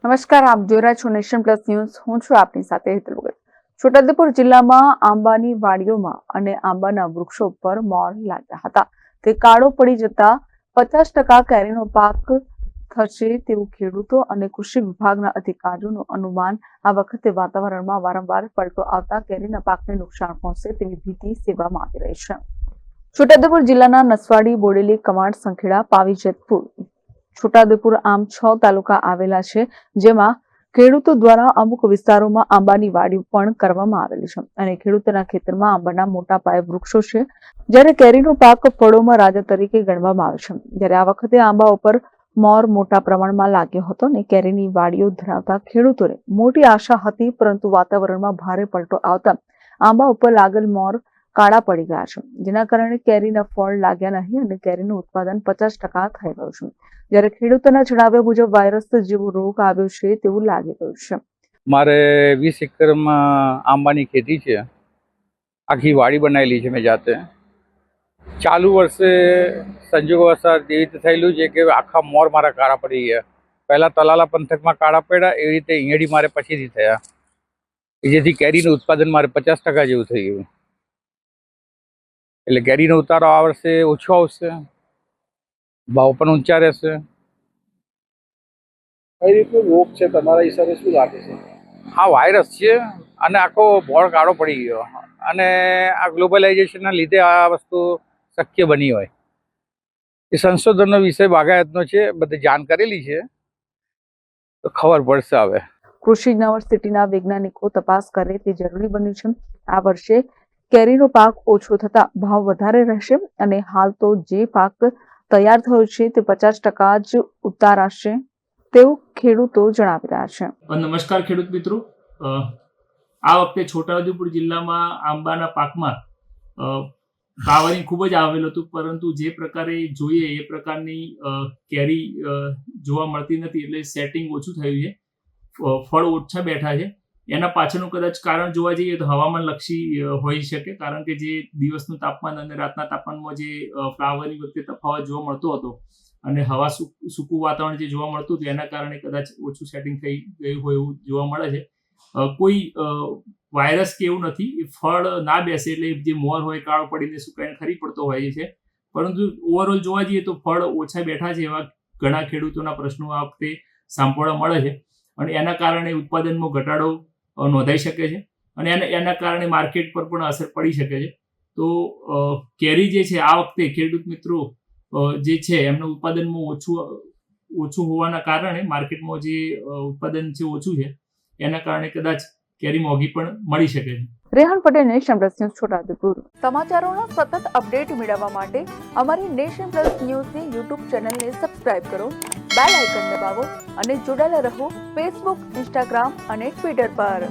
નમસ્કાર, આપ જોઈ રહ્યા છો નેશન પ્લસ ન્યૂઝ. હું છું આપની સાથે હેતલ ભગત. છોટાઉદેપુર જિલ્લામાં આંબાની વાડીઓમાં અને આંબાના વૃક્ષો પર મોર લાગ્યા હતા. તે કાળો પડી જતા 50% કેરીનો પાક થશે તેવું ખેડૂતો અને કૃષિ વિભાગના અધિકારીઓનું અનુમાન. આ વખતે વાતાવરણમાં વારંવાર પલટો આવતા કેરીના પાકને નુકસાન પહોંચશે તેવી ભીતિ સેવવામાં આવી રહી છે. છોટાઉદેપુર જિલ્લાના નસવાડી, બોડેલી, કમાડ, સંખેડા, પાવી, જેતપુર, છોટાઉદેપુર આમ 6 તાલુકા આવેલા છે, જેમાં ખેડૂતો દ્વારા અમુક વિસ્તારોમાં આંબાની વાડી પણ કરવામાં આવેલી છે અને ખેડૂતોના ખેતરમાં આંબાના મોટા પાયે વૃક્ષો છે. જ્યારે કેરીનો પાક ફળોમાં રાજા તરીકે ગણવામાં આવે છે. જ્યારે આ વખતે આંબા ઉપર મોર મોટા પ્રમાણમાં લાગ્યો હતો અને કેરીની વાડીઓ ધરાવતા ખેડૂતોને મોટી આશા હતી, પરંતુ વાતાવરણમાં ભારે પલટો આવતા આંબા ઉપર લાગેલ મોર કાળા પડી ગયા છે, જેના કારણે કેરીના ફળ લાગ્યા નહીં અને કેરીનું ઉત્પાદન 50% થઈ ગયું છે. જ્યારે ખેડૂતોના જણાવ્યા મુજબ વાયરસ જેવો રોગ આવ્યો છે તેવું લાગી રહ્યું છે. મારે 20 એકરમાં આંબાની ખેતી છે. આખી વાડી બનાવેલી છે મેં જાતે. ચાલુ વર્ષે સંજોગવશાત એવી રીતે થયેલું છે કે આખા મોર મારા કાળા પડી ગયા. પહેલા તલાલા પંથકમાં કાળા પડ્યા, એવી રીતે ઈંયડી મારે પછીથી થયા, જેથી કેરીનું ઉત્પાદન મારે 50% જેવું થઈ ગયું. એટલે કેરીનો ઉતારો આ વર્ષે ઓછો આવશે, ભાવ પણ ઊંચા રહેશે. કઈ રીતનો રોગ છે તમારા હિસાબે, શું લાગે છે? હા, વાયરસ છે અને આખો મોર કાળો પડી ગયો અને આ ગ્લોબલાઇઝેશનના લીધે આ વસ્તુ શક્ય બની હોય. એ સંશોધનનો વિષય બાગાયતનો છે, બધી જાણ કરેલી છે તો ખબર પડશે. હવે કૃષિ યુનિવર્સિટીના વૈજ્ઞાનિકો તપાસ કરે તે જરૂરી બન્યું છે. આ વર્ષે કેરીનો પાક ઓછો થતા ભાવ વધારે રહેશે અને હાલ તો જે પાક તૈયાર થયો છે તે 50% જ ઉતારાશે તેવું ખેડૂતો જણાવી રહ્યા છે. નમસ્કાર ખેડૂત મિત્રો, આ વખતે છોટાઉદેપુર જિલ્લામાં આંબાના પાકમાં ફ્લાવરિંગ ખૂબ જ આવેલું હતું, પરંતુ જે પ્રકારે જોઈએ એ પ્રકારની કેરી જોવા મળતી નથી. એટલે સેટિંગ ઓછું થયું છે, ફળ ઓછા બેઠા છે. એના પાછળનું કદાચ કારણ જોવા જઈએ તો હવામાન લક્ષી હોઈ શકે, કારણ કે જે દિવસનું તાપમાન અને રાતના તાપમાનમાં જે ફ્લાવરિંગ વખતે તફાવત જોવા મળતો હતો અને હવા સૂકું વાતાવરણ જે જોવા મળતું હતું એના કારણે કદાચ ઓછું સેટિંગ થઈ ગયું હોય એવું જોવા મળે છે. કોઈ વાયરસ કે એવું નથી. ફળ ના બેસે એટલે જે મોર હોય કાળો પડીને સુકાઈને ખરી પડતો હોય છે, પરંતુ ઓવરઓલ જોવા જઈએ તો ફળ ઓછા બેઠા છે એવા ઘણા ખેડૂતોના પ્રશ્નો આ વખતે સાંભળવા મળે છે અને એના કારણે ઉત્પાદનમાં ઘટાડો નોંધાઈ શકે છે અને એના કારણે માર્કેટ પર પણ અસર પડી શકે છે. તો કેરી જે છે આ વખતે ખેડૂત મિત્રો જે છે એમનું ઉત્પાદનમાં ઓછું હોવાના કારણે માર્કેટમાં જે ઉત્પાદન છે ઓછું છે, એના કારણે કદાચ કેરી મોંઘી પણ મળી શકે છે. Rehan Patel, nation plus news, Chhotaudepur. સમાચારોના સતત અપડેટ મેળવવા માટે અમારી નેશન પ્લસ ન્યૂઝની યુટ્યુબ ચેનલને સબસ્ક્રાઇબ કરો, બેલ આઇકન દબાવો અને જોડાયેલા રહો ફેસબુક, ઇન્સ્ટાગ્રામ અને ટ્વિટર પર.